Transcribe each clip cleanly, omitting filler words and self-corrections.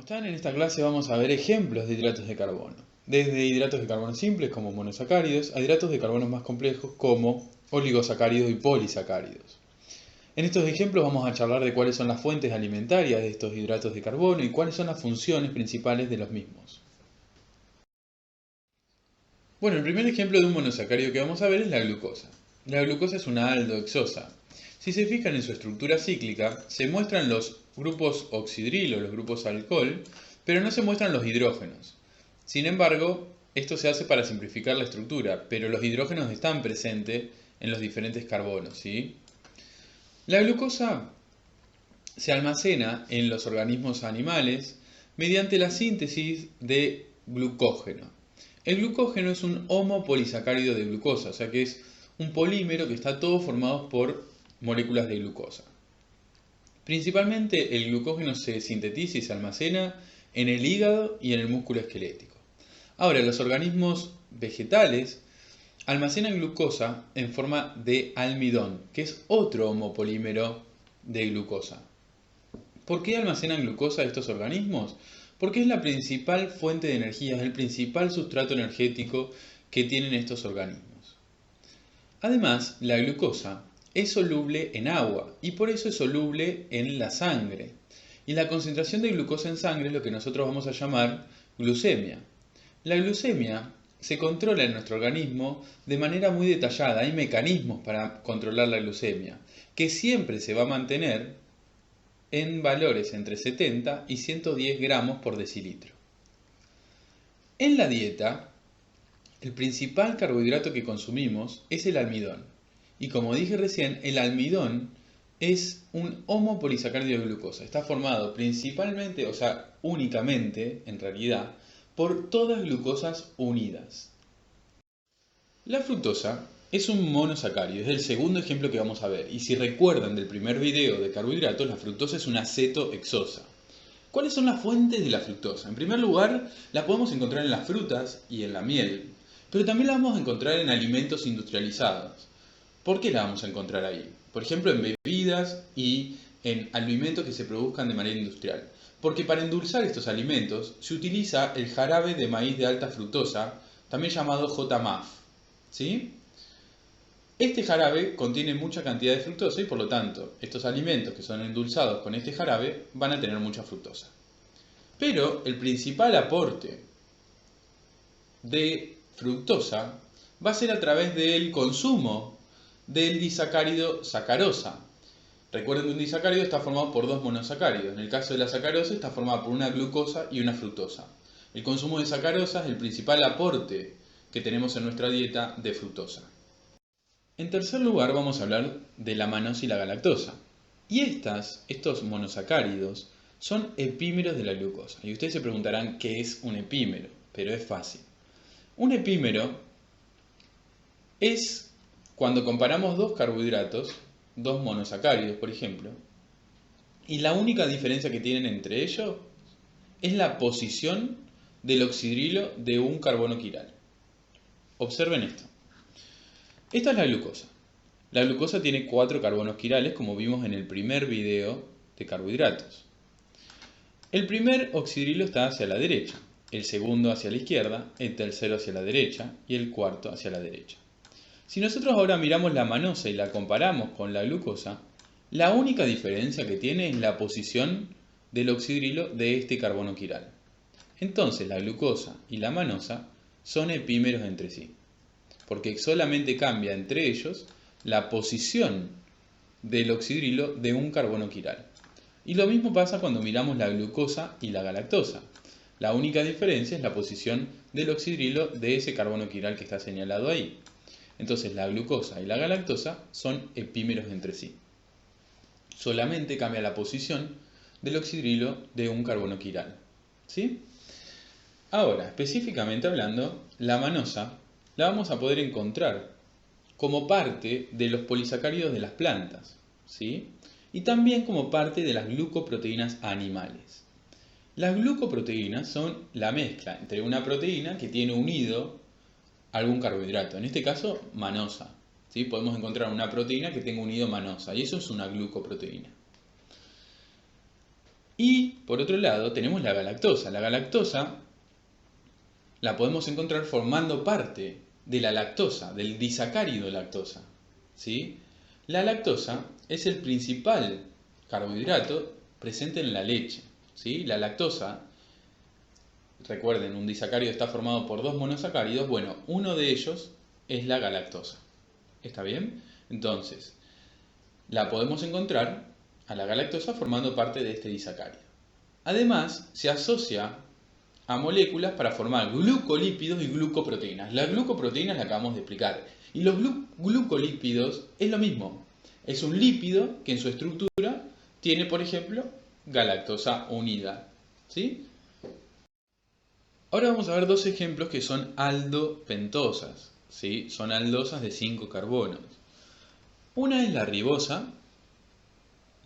están? En esta clase vamos a ver ejemplos de hidratos de carbono. Desde hidratos de carbono simples como monosacáridos a hidratos de carbono más complejos como oligosacáridos y polisacáridos. En estos ejemplos vamos a charlar de cuáles son las fuentes alimentarias de estos hidratos de carbono y cuáles son las funciones principales de los mismos. Bueno, el primer ejemplo de un monosacárido que vamos a ver es la glucosa. La glucosa es una aldohexosa. Si se fijan en su estructura cíclica, se muestran los grupos oxidrilo, los grupos alcohol, pero no se muestran los hidrógenos. Sin embargo, esto se hace para simplificar la estructura, pero los hidrógenos están presentes en los diferentes carbonos, ¿sí? La glucosa se almacena en los organismos animales mediante la síntesis de glucógeno. El glucógeno es un homopolisacárido de glucosa, o sea que es un polímero que está todo formado por moléculas de glucosa. Principalmente el glucógeno se sintetiza y se almacena en el hígado y en el músculo esquelético. Ahora, los organismos vegetales almacenan glucosa en forma de almidón, que es otro homopolímero de glucosa. ¿Por qué almacenan glucosa estos organismos? Porque es la principal fuente de energía, es el principal sustrato energético que tienen estos organismos. Además, la glucosa es soluble en agua y por eso es soluble en la sangre. Y la concentración de glucosa en sangre es lo que nosotros vamos a llamar glucemia. La glucemia se controla en nuestro organismo de manera muy detallada. Hay mecanismos para controlar la glucemia, que siempre se va a mantener en valores entre 70 y 110 gramos por decilitro. En la dieta, el principal carbohidrato que consumimos es el almidón. Y como dije recién, el almidón es un homopolisacárido de glucosa. Está formado principalmente, o sea, únicamente, en realidad, por todas glucosas unidas. La fructosa es un monosacárido, es el segundo ejemplo que vamos a ver. Y si recuerdan del primer video de carbohidratos, la fructosa es una cetohexosa. ¿Cuáles son las fuentes de la fructosa? En primer lugar, la podemos encontrar en las frutas y en la miel, pero también la vamos a encontrar en alimentos industrializados. ¿Por qué la vamos a encontrar ahí? Por ejemplo, en bebidas y en alimentos que se produzcan de manera industrial. Porque para endulzar estos alimentos se utiliza el jarabe de maíz de alta fructosa, también llamado JMAF. ¿Sí? Este jarabe contiene mucha cantidad de fructosa y por lo tanto estos alimentos que son endulzados con este jarabe van a tener mucha fructosa. Pero el principal aporte de fructosa va a ser a través del consumo del disacárido sacarosa. Recuerden que un disacárido está formado por dos monosacáridos. En el caso de la sacarosa está formada por una glucosa y una fructosa. El consumo de sacarosa es el principal aporte que tenemos en nuestra dieta de fructosa. En tercer lugar vamos a hablar de la manosa y la galactosa. Y estos monosacáridos son epímeros de la glucosa. Y ustedes se preguntarán qué es un epímero, pero es fácil. Un epímero es cuando comparamos dos carbohidratos, dos monosacáridos por ejemplo, y la única diferencia que tienen entre ellos es la posición del oxidrilo de un carbono quiral. Observen esto. Esta es la glucosa. La glucosa tiene 4 carbonos quirales, como vimos en el primer video de carbohidratos. El primer oxidrilo está hacia la derecha, el segundo hacia la izquierda, el tercero hacia la derecha y el cuarto hacia la derecha. Si nosotros ahora miramos la manosa y la comparamos con la glucosa, la única diferencia que tiene es la posición del oxidrilo de este carbono quiral. Entonces la glucosa y la manosa son epímeros entre sí, porque solamente cambia entre ellos la posición del oxidrilo de un carbono quiral. Y lo mismo pasa cuando miramos la glucosa y la galactosa. La única diferencia es la posición del oxidrilo de ese carbono quiral que está señalado ahí. Entonces la glucosa y la galactosa son epímeros entre sí. Solamente cambia la posición del oxidrilo de un carbono quiral. ¿Sí? Ahora, específicamente hablando, la manosa la vamos a poder encontrar como parte de los polisacáridos de las plantas, ¿sí? Y también como parte de las glucoproteínas animales. Las glucoproteínas son la mezcla entre una proteína que tiene unido algún carbohidrato, en este caso manosa, ¿sí? Podemos encontrar una proteína que tenga unido manosa y eso es una glucoproteína. Y por otro lado tenemos la galactosa. La galactosa la podemos encontrar formando parte de la lactosa, del disacárido lactosa. ¿Sí? La lactosa es el principal carbohidrato presente en la leche. ¿Sí? La lactosa, recuerden, un disacárido está formado por dos monosacáridos. Bueno, uno de ellos es la galactosa. ¿Está bien? Entonces, la podemos encontrar a la galactosa formando parte de este disacárido. Además, se asocia a moléculas para formar glucolípidos y glucoproteínas. Las glucoproteínas las acabamos de explicar. Y los glucolípidos es lo mismo. Es un lípido que en su estructura tiene, por ejemplo, galactosa unida. ¿Sí? Ahora vamos a ver dos ejemplos que son aldopentosas. ¿Sí? Son aldosas de 5 carbonos. Una es la ribosa.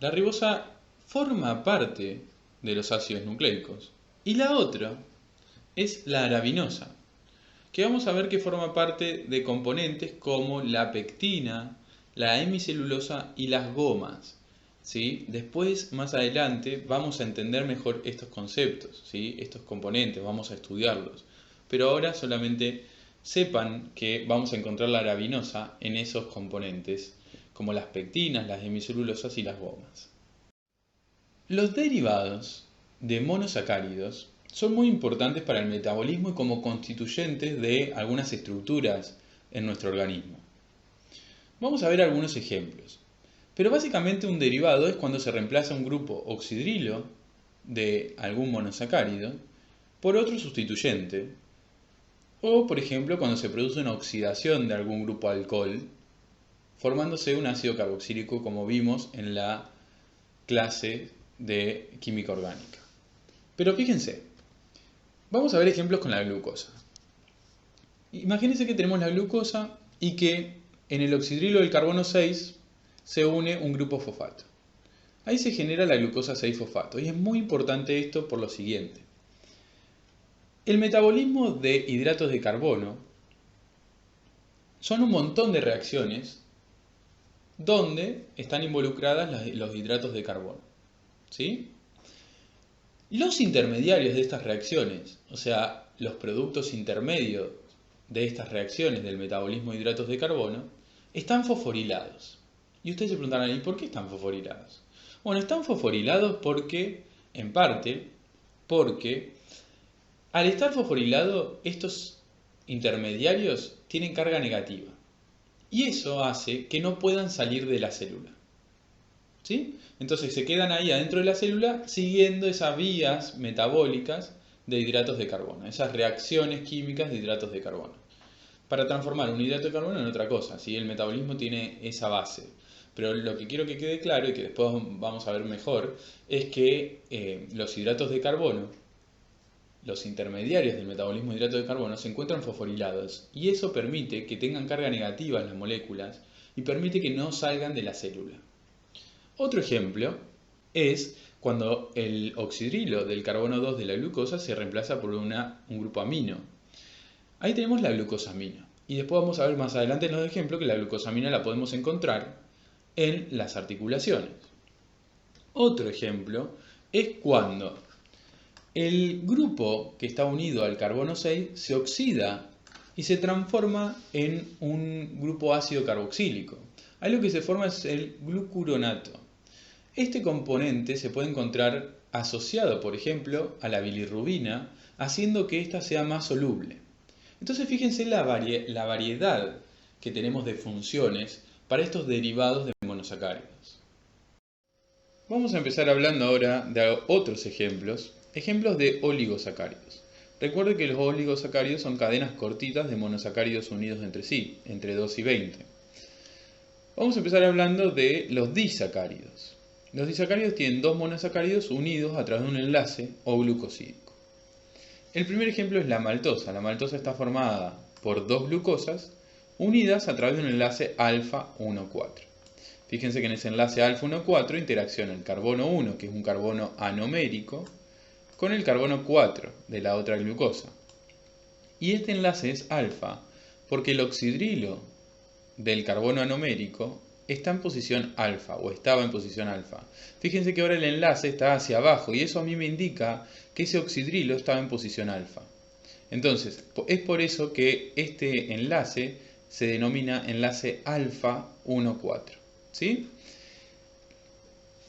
La ribosa forma parte de los ácidos nucleicos. Y la otra es la arabinosa, que vamos a ver que forma parte de componentes como la pectina, la hemicelulosa y las gomas. ¿Sí? Después, más adelante, vamos a entender mejor estos conceptos, ¿sí? Estos componentes, vamos a estudiarlos. Pero ahora solamente sepan que vamos a encontrar la arabinosa en esos componentes, como las pectinas, las hemicelulosas y las gomas. Los derivados de monosacáridos son muy importantes para el metabolismo y como constituyentes de algunas estructuras en nuestro organismo. Vamos a ver algunos ejemplos. Pero básicamente un derivado es cuando se reemplaza un grupo oxidrilo de algún monosacárido por otro sustituyente. O, por ejemplo, cuando se produce una oxidación de algún grupo alcohol, formándose un ácido carboxílico como vimos en la clase de química orgánica. Pero fíjense, vamos a ver ejemplos con la glucosa. Imagínense que tenemos la glucosa y que en el oxidrilo del carbono 6 se une un grupo fosfato. Ahí se genera la glucosa 6-fosfato. Y es muy importante esto por lo siguiente. El metabolismo de hidratos de carbono son un montón de reacciones donde están involucradas los hidratos de carbono. ¿Sí? Los intermediarios de estas reacciones, o sea, los productos intermedios de estas reacciones del metabolismo de hidratos de carbono, están fosforilados. Y ustedes se preguntarán, ¿y por qué están fosforilados? Bueno, están fosforilados porque, en parte, porque al estar fosforilados, estos intermediarios tienen carga negativa. Y eso hace que no puedan salir de la célula. ¿Sí? Entonces se quedan ahí adentro de la célula siguiendo esas vías metabólicas de hidratos de carbono, esas reacciones químicas de hidratos de carbono, para transformar un hidrato de carbono en otra cosa. ¿Sí? El metabolismo tiene esa base. Pero lo que quiero que quede claro y que después vamos a ver mejor es que los hidratos de carbono, los intermediarios del metabolismo de hidratos de carbono, se encuentran fosforilados y eso permite que tengan carga negativa en las moléculas y permite que no salgan de la célula. Otro ejemplo es cuando el oxidrilo del carbono 2 de la glucosa se reemplaza por un grupo amino. Ahí tenemos la glucosamina. Y después vamos a ver más adelante en los ejemplos que la glucosamina la podemos encontrar en las articulaciones. Otro ejemplo es cuando el grupo que está unido al carbono 6 se oxida y se transforma en un grupo ácido carboxílico. Ahí lo que se forma es el glucuronato. Este componente se puede encontrar asociado, por ejemplo, a la bilirrubina, haciendo que ésta sea más soluble. Entonces fíjense la variedad que tenemos de funciones para estos derivados de monosacáridos. Vamos a empezar hablando ahora de otros ejemplos de oligosacáridos. Recuerde que los oligosacáridos son cadenas cortitas de monosacáridos unidos entre sí, entre 2 y 20. Vamos a empezar hablando de los disacáridos. Los disacáridos tienen dos monosacáridos unidos a través de un enlace o glucosídico. El primer ejemplo es la maltosa. La maltosa está formada por dos glucosas unidas a través de un enlace alfa 1,4. Fíjense que en ese enlace alfa 1,4 interacciona el carbono 1, que es un carbono anomérico, con el carbono 4 de la otra glucosa. Y este enlace es alfa porque el oxidrilo del carbono anomérico está en posición alfa o estaba en posición alfa. Fíjense que ahora el enlace está hacia abajo y eso a mí me indica que ese oxidrilo estaba en posición alfa. Entonces, es por eso que este enlace se denomina enlace alfa 1,4. ¿Sí?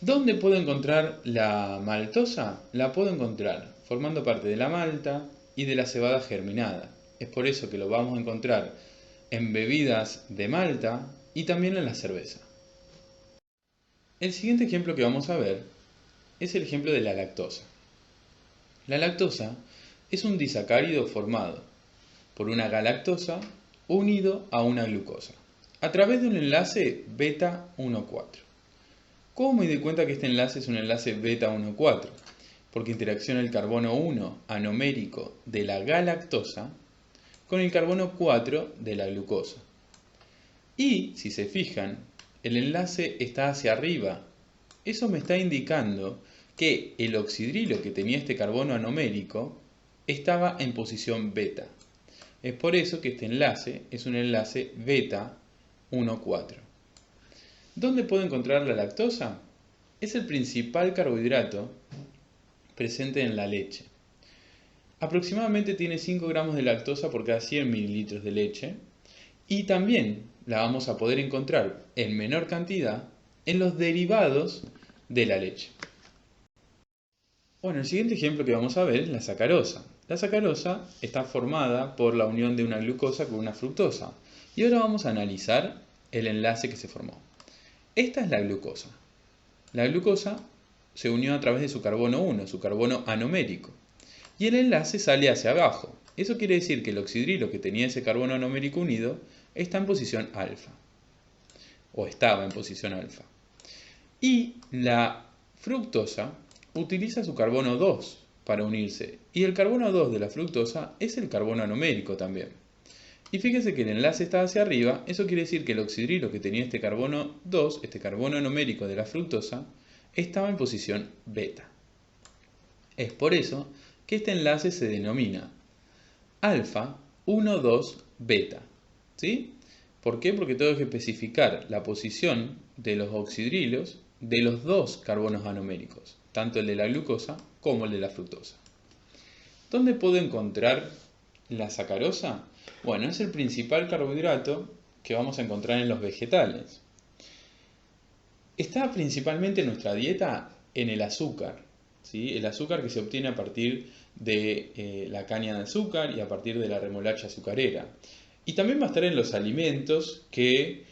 ¿Dónde puedo encontrar la maltosa? La puedo encontrar formando parte de la malta y de la cebada germinada. Es por eso que lo vamos a encontrar en bebidas de malta y también en la cerveza. El siguiente ejemplo que vamos a ver es el ejemplo de la lactosa. La lactosa es un disacárido formado por una galactosa unido a una glucosa a través de un enlace beta 1,4. ¿Cómo me doy cuenta que este enlace es un enlace beta 1,4? Porque interacciona el carbono 1 anomérico de la galactosa con el carbono 4 de la glucosa. Y, si se fijan, el enlace está hacia arriba. Eso me está indicando que el oxidrilo que tenía este carbono anomérico estaba en posición beta. Es por eso que este enlace es un enlace beta 1,4. ¿Dónde puedo encontrar la lactosa? Es el principal carbohidrato presente en la leche. Aproximadamente tiene 5 gramos de lactosa por cada 100 mililitros de leche y también la vamos a poder encontrar en menor cantidad en los derivados de la leche. Bueno, el siguiente ejemplo que vamos a ver es la sacarosa. La sacarosa está formada por la unión de una glucosa con una fructosa. Y ahora vamos a analizar el enlace que se formó. Esta es la glucosa. La glucosa se unió a través de su carbono 1, su carbono anomérico. Y el enlace sale hacia abajo. Eso quiere decir que el oxidrilo que tenía ese carbono anomérico unido está en posición alfa. O estaba en posición alfa. Y la fructosa utiliza su carbono 2 para unirse. Y el carbono 2 de la fructosa es el carbono anomérico también. Y fíjense que el enlace está hacia arriba. Eso quiere decir que el oxidrilo que tenía este carbono 2, este carbono anomérico de la fructosa, estaba en posición beta. Es por eso que este enlace se denomina alfa 1,2 beta. ¿Sí? ¿Por qué? Porque tengo que especificar la posición de los oxidrilos de los dos carbonos anoméricos, tanto el de la glucosa como el de la fructosa. ¿Dónde puedo encontrar la sacarosa? Bueno, es el principal carbohidrato que vamos a encontrar en los vegetales. Está principalmente en nuestra dieta en el azúcar, ¿sí? El azúcar que se obtiene a partir de la caña de azúcar y a partir de la remolacha azucarera. Y también va a estar en los alimentos que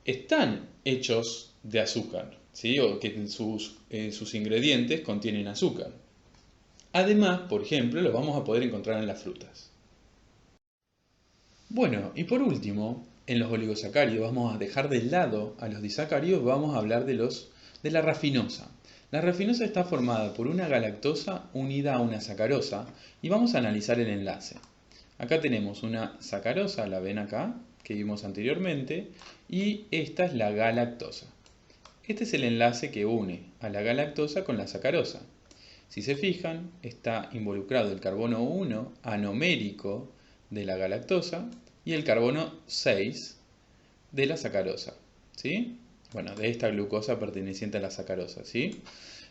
están hechos de azúcar, ¿sí? O que sus ingredientes contienen azúcar. Además, por ejemplo, los vamos a poder encontrar en las frutas. Bueno, y por último, en los oligosacáridos vamos a dejar de lado a los disacáridos, vamos a hablar de la rafinosa. La rafinosa está formada por una galactosa unida a una sacarosa y vamos a analizar el enlace. Acá tenemos una sacarosa, la ven acá, que vimos anteriormente, y esta es la galactosa. Este es el enlace que une a la galactosa con la sacarosa. Si se fijan, está involucrado el carbono 1 anomérico de la galactosa y el carbono 6 de la sacarosa. ¿Sí? Bueno, de esta glucosa perteneciente a la sacarosa. ¿Sí?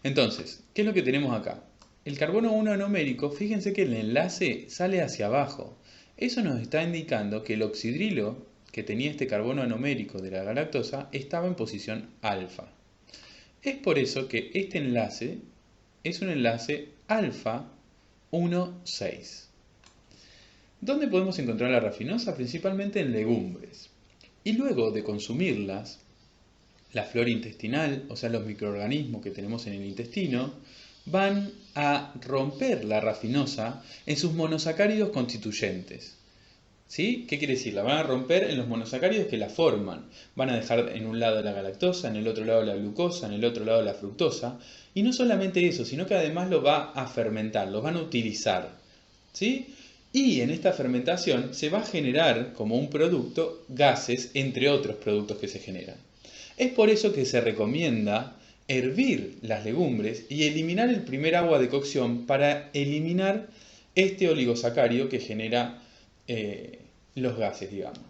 Entonces, ¿qué es lo que tenemos acá? El carbono 1 anomérico, fíjense que el enlace sale hacia abajo. Eso nos está indicando que el oxidrilo que tenía este carbono anomérico de la galactosa estaba en posición alfa. Es por eso que este enlace es un enlace alfa 1,6. ¿Dónde podemos encontrar la rafinosa? Principalmente en legumbres. Y luego de consumirlas, la flora intestinal, o sea los microorganismos que tenemos en el intestino, van a romper la rafinosa en sus monosacáridos constituyentes. ¿Sí? ¿Qué quiere decir? La van a romper en los monosacáridos que la forman. Van a dejar en un lado la galactosa, en el otro lado la glucosa, en el otro lado la fructosa. Y no solamente eso, sino que además lo va a fermentar, lo van a utilizar. ¿Sí? Y en esta fermentación se va a generar como un producto gases, entre otros productos que se generan. Es por eso que se recomienda hervir las legumbres y eliminar el primer agua de cocción para eliminar este oligosacárido que genera los gases, digamos.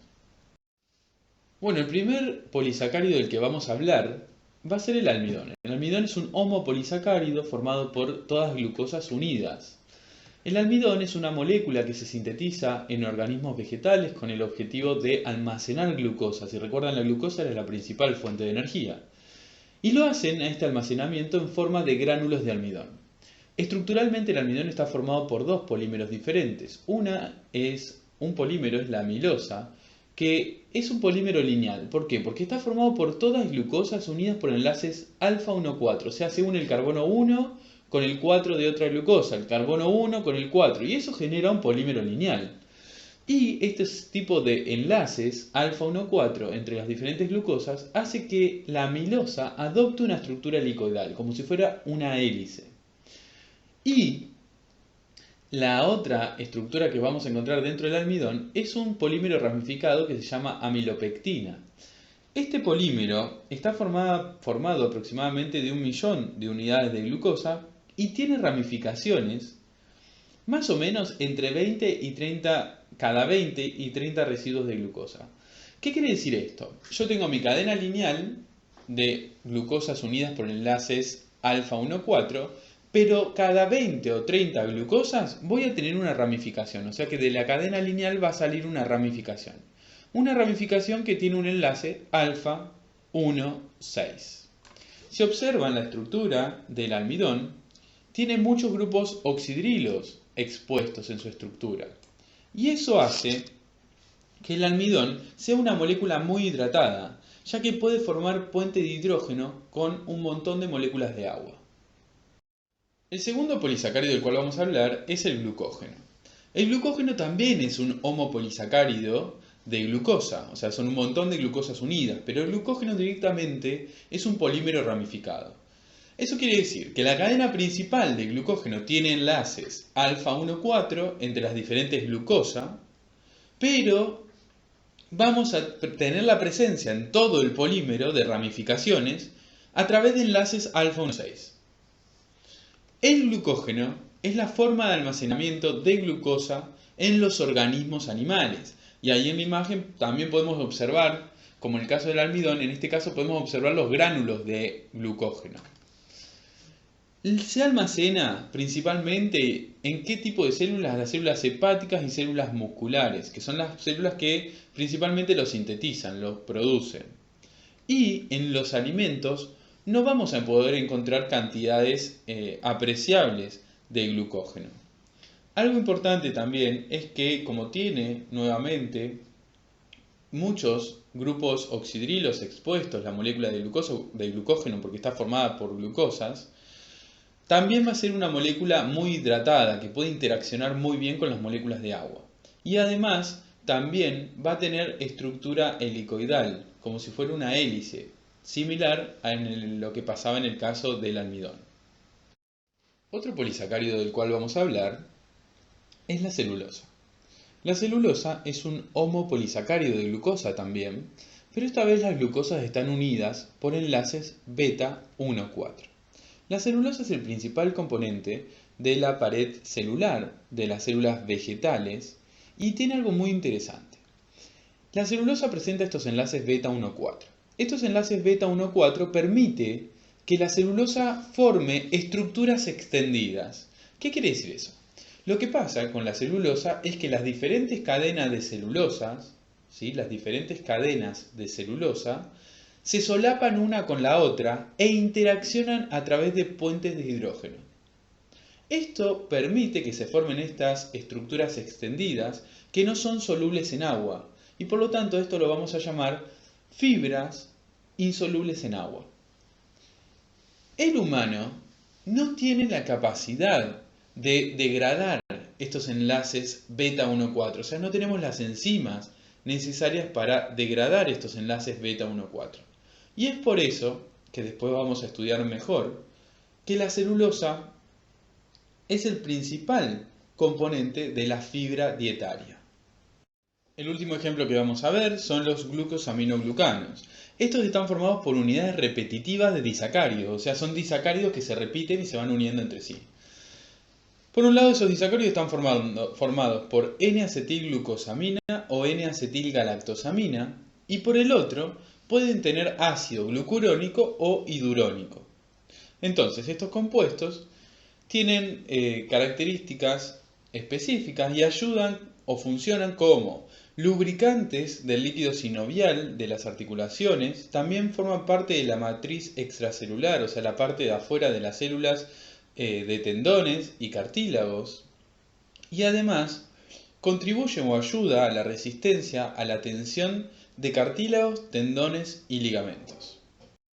Bueno, el primer polisacárido del que vamos a hablar va a ser el almidón. El almidón es un homopolisacárido formado por todas glucosas unidas. El almidón es una molécula que se sintetiza en organismos vegetales con el objetivo de almacenar glucosa. Si recuerdan, la glucosa era la principal fuente de energía. Y lo hacen a este almacenamiento en forma de gránulos de almidón. Estructuralmente el almidón está formado por dos polímeros diferentes. Un polímero es la amilosa, que es un polímero lineal. ¿Por qué? Porque está formado por todas glucosas unidas por enlaces alfa 1,4. O sea, se une el carbono 1 con el 4 de otra glucosa, el carbono 1 con el 4, y eso genera un polímero lineal. Y este tipo de enlaces alfa 1,4 entre las diferentes glucosas hace que la amilosa adopte una estructura helicoidal, como si fuera una hélice. Y la otra estructura que vamos a encontrar dentro del almidón es un polímero ramificado que se llama amilopectina. Este polímero está formado aproximadamente de 1.000.000 de unidades de glucosa y tiene ramificaciones más o menos entre 20 y 30, cada 20 y 30 residuos de glucosa. ¿Qué quiere decir esto? Yo tengo mi cadena lineal de glucosas unidas por enlaces alfa 1,4, pero cada 20 o 30 glucosas voy a tener una ramificación, o sea que de la cadena lineal va a salir una ramificación. Una ramificación que tiene un enlace alfa 1,6. Si observan la estructura del almidón, tiene muchos grupos oxidrilos expuestos en su estructura. Y eso hace que el almidón sea una molécula muy hidratada, ya que puede formar puente de hidrógeno con un montón de moléculas de agua. El segundo polisacárido del cual vamos a hablar es el glucógeno. El glucógeno también es un homopolisacárido de glucosa, o sea, son un montón de glucosas unidas, pero el glucógeno directamente es un polímero ramificado. Eso quiere decir que la cadena principal de glucógeno tiene enlaces alfa 1,4 entre las diferentes glucosas, pero vamos a tener la presencia en todo el polímero de ramificaciones a través de enlaces alfa 1,6. El glucógeno es la forma de almacenamiento de glucosa en los organismos animales. Y ahí en la imagen también podemos observar, como en el caso del almidón, en este caso podemos observar los gránulos de glucógeno. Se almacena principalmente en qué tipo de células, las células hepáticas y células musculares, que son las células que principalmente lo sintetizan, lo producen. Y en los alimentos no vamos a poder encontrar cantidades apreciables de glucógeno. Algo importante también es que, como tiene nuevamente muchos grupos oxidrilos expuestos, la molécula de glucógeno, porque está formada por glucosas, también va a ser una molécula muy hidratada, que puede interaccionar muy bien con las moléculas de agua. Y además, también va a tener estructura helicoidal, como si fuera una hélice, similar a lo que pasaba en el caso del almidón. Otro polisacárido del cual vamos a hablar es la celulosa. La celulosa es un homopolisacárido de glucosa también, pero esta vez las glucosas están unidas por enlaces beta 1,4. La celulosa es el principal componente de la pared celular de las células vegetales y tiene algo muy interesante. La celulosa presenta estos enlaces beta 1,4. Estos enlaces beta 1,4 permite que la celulosa forme estructuras extendidas. ¿Qué quiere decir eso? Lo que pasa con la celulosa es que las diferentes cadenas de celulosas, ¿sí? Las diferentes cadenas de celulosa se solapan una con la otra e interaccionan a través de puentes de hidrógeno. Esto permite que se formen estas estructuras extendidas que no son solubles en agua y por lo tanto esto lo vamos a llamar fibras insolubles en agua. El humano no tiene la capacidad de degradar estos enlaces beta 1,4, o sea, no tenemos las enzimas necesarias para degradar estos enlaces beta 1,4. Y es por eso, que después vamos a estudiar mejor, que la celulosa es el principal componente de la fibra dietaria. El último ejemplo que vamos a ver son los glucosaminoglucanos. Estos están formados por unidades repetitivas de disacáridos, o sea, son disacáridos que se repiten y se van uniendo entre sí. Por un lado, esos disacáridos están formados por N-acetilglucosamina o N-acetilgalactosamina, y por el otro pueden tener ácido glucurónico o hidurónico. Entonces, estos compuestos tienen características específicas y ayudan o funcionan como lubricantes del líquido sinovial de las articulaciones. También forman parte de la matriz extracelular, o sea, la parte de afuera de las células de tendones y cartílagos. Y además contribuyen o ayuda a la resistencia a la tensión de cartílagos, tendones y ligamentos.